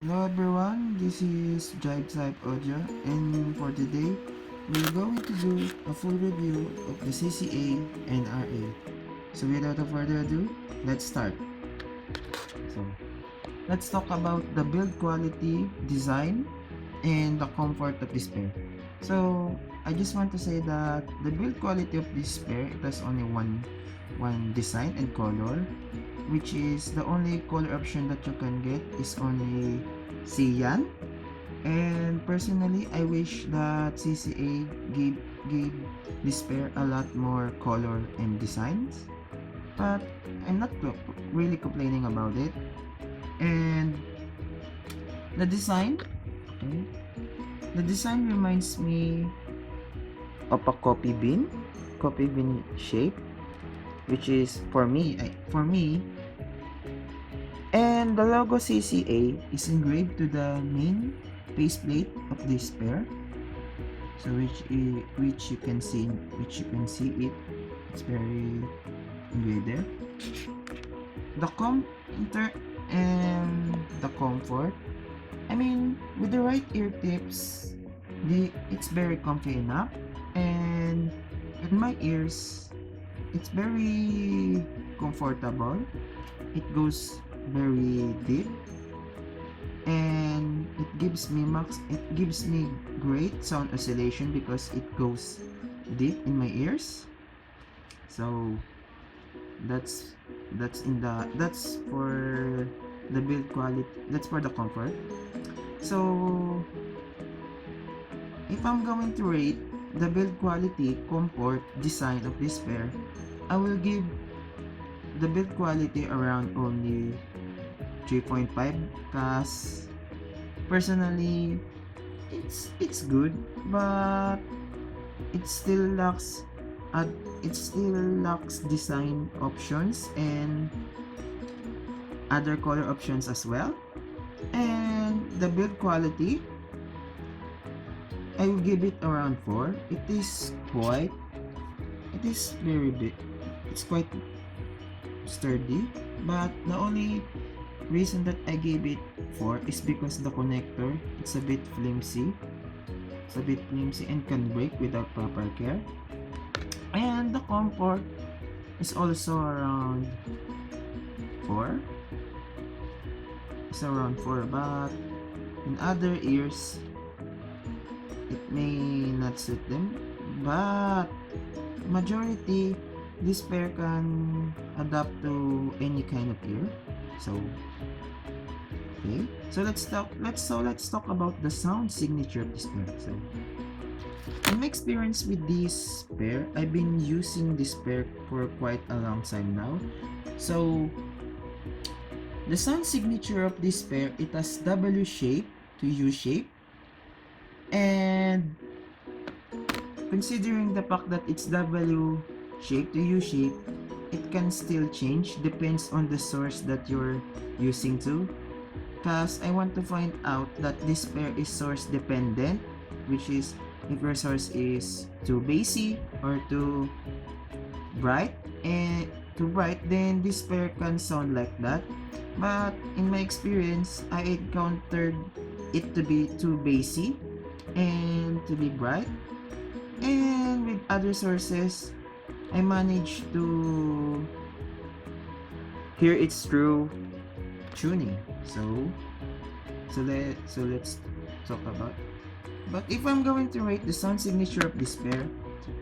Hello everyone, this is Jive Type Audio, and for today, we're going to do a full review of the CCA and RA. So without further ado, let's start. So let's talk about the build quality, design, and the comfort of this pair. So I just want to say that the build quality of this pair, it has only one design and color, which is the only color option that you can get is only cyan. And personally, I wish that CCA gave this pair a lot more color and designs, but I'm not really complaining about it. And the design, okay, the design reminds me of a coffee bean shape, which is for me. And the logo CCA is engraved to the main faceplate of this pair. So which you can see it. It's very engraved there. The inter and the comfort. I mean, with the right ear tips, it's very comfy enough, and in my ears, it's very comfortable. It goes very deep, and it gives me great sound oscillation because it goes deep in my ears. So that's that's for the build quality, that's for the comfort. So if I'm going to rate the build quality, comfort, design of this pair, I will give the build quality around only 3.5, cause personally it's good, but it still lacks uh, it still lacks design options and other color options as well. And the build quality, I will give it around 4. It is very big. It's quite sturdy, but the only reason that I gave it 4 is because the connector, it's a bit flimsy. It's a bit flimsy and can break without proper care. And the comfort is also around 4. It's around 4, but in other ears, it may not suit them. But majority, this pair can adapt to any kind of ear. So okay, so let's talk about the sound signature of this pair. So in my experience with this pair, I've been using this pair for quite a long time now. So the sound signature of this pair, it has W shape to U shape, and considering the fact that it's W shape to U shape, it can still change, depends on the source that you're using to. Cause I want to find out that this pair is source dependent, which is if your source is too bassy or too bright, then this pair can sound like that. But in my experience, I encountered it to be too bassy and to be bright. And with other sources, I managed to hear its true tuning. So let's talk about. But if I'm going to rate the sound signature of this pair,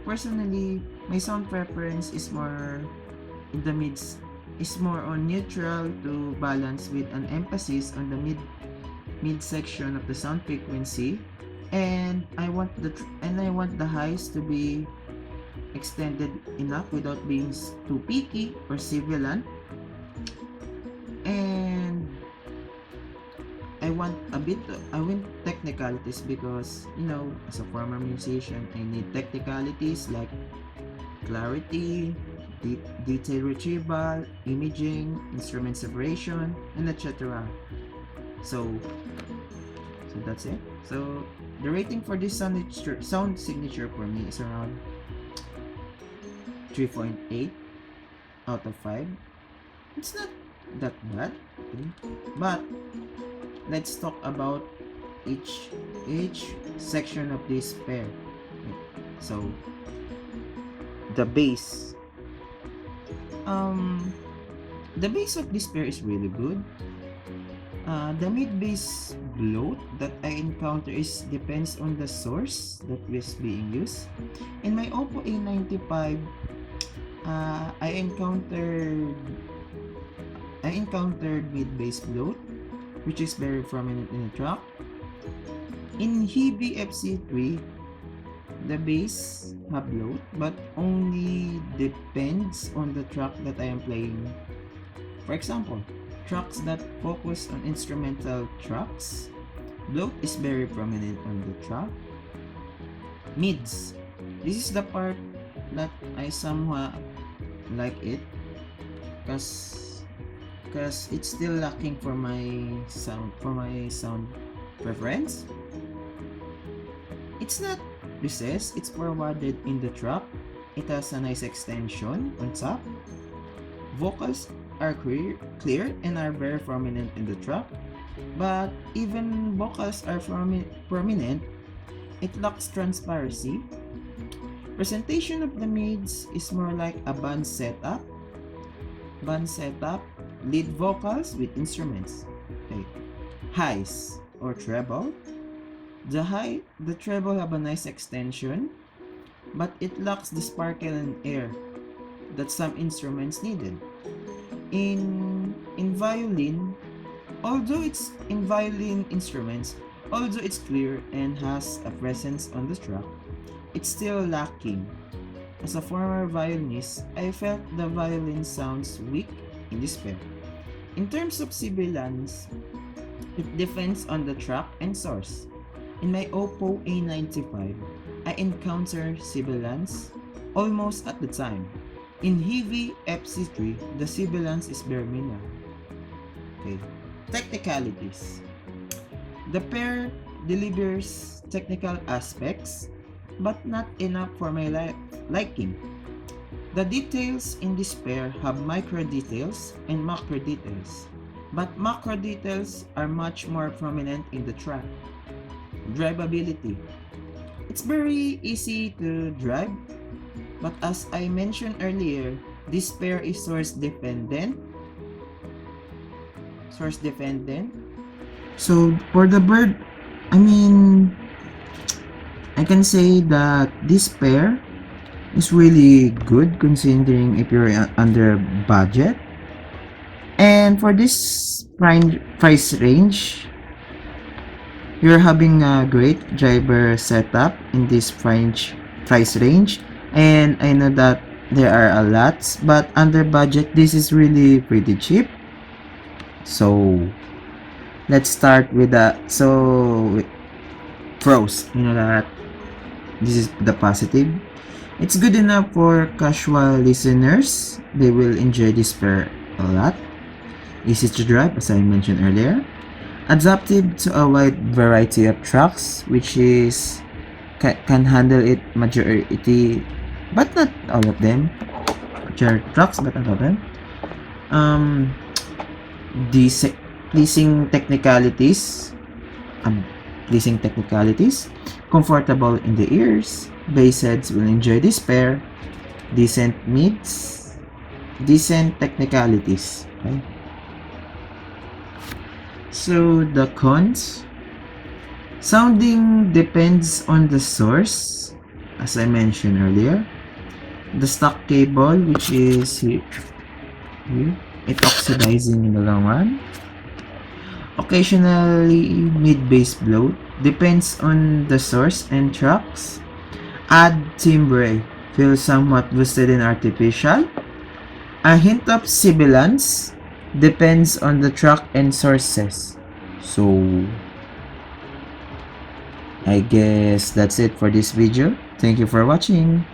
personally, my sound preference is more in the mids, is more on neutral to balance with an emphasis on the mid section of the sound frequency, and I want the highs to be extended enough without being too peaky or sibilant. And I want technicalities because, as a former musician, I need technicalities like clarity, detail retrieval, imaging, instrument separation, and etc. So that's it. So the rating for this sound signature for me is around 3.8 out of 5. It's not that bad, okay? But let's talk about each section of this pair. So the bass. Um, the bass of this pair is really good. The mid-bass bloat that I encounter depends on the source that was being used. In my Oppo A95, I encountered mid-bass bloat, which is very prominent in the track. In Hebe FC3, the bass have bloat, but only depends on the track that I am playing. For example, tracks that focus on instrumental tracks, bloat is very prominent on the track. Mids, this is the part that I somewhat like it, cause it's still lacking for my sound preference. It's not recessed, it's forwarded in the track. It has a nice extension on top. Vocals are clear and are very prominent in the track, but even vocals are prominent, it lacks transparency. Presentation of the mids is more like a band setup, lead vocals with instruments. Okay. Highs or treble. The treble have a nice extension, but it lacks the sparkle and air that some instruments needed. In violin, although it's clear and has a presence on the track, it's still lacking. As a former violinist, I felt the violin sounds weak in this pair. In terms of sibilance, it depends on the track and source. In my Oppo A95, I encounter sibilance almost at the time. In Heavy FC3, the sibilance is bare minimum. Okay. Technicalities. The pair delivers technical aspects, but not enough for my liking. The details in this pair have micro details and macro details, but macro details are much more prominent in the track. Drivability. It's very easy to drive, but as I mentioned earlier, this pair is source dependent. So for the bird, I mean, I can say that this pair is really good considering if you're under budget. And for this price range, you're having a great driver setup in this price range. And I know that there are a lot, but under budget, this is really pretty cheap. So let's start with pros. You know that this is the positive. It's good enough for casual listeners. They will enjoy this pair a lot. Easy to drive, as I mentioned earlier. Adaptive to a wide variety of tracks, which is can handle it majority, but not all of them. Tracks, but not all of them. These pleasing technicalities. Comfortable in the ears. Bass heads will enjoy this pair. Decent mids. Decent technicalities. Okay. So the cons. Sounding depends on the source, as I mentioned earlier. The stock cable, which is here, it oxidizing in the long run. Occasionally mid-bass bloat, depends on the source and tracks. Add timbre, feels somewhat boosted and artificial. A hint of sibilance, depends on the track and sources. So I guess that's it for this video. Thank you for watching.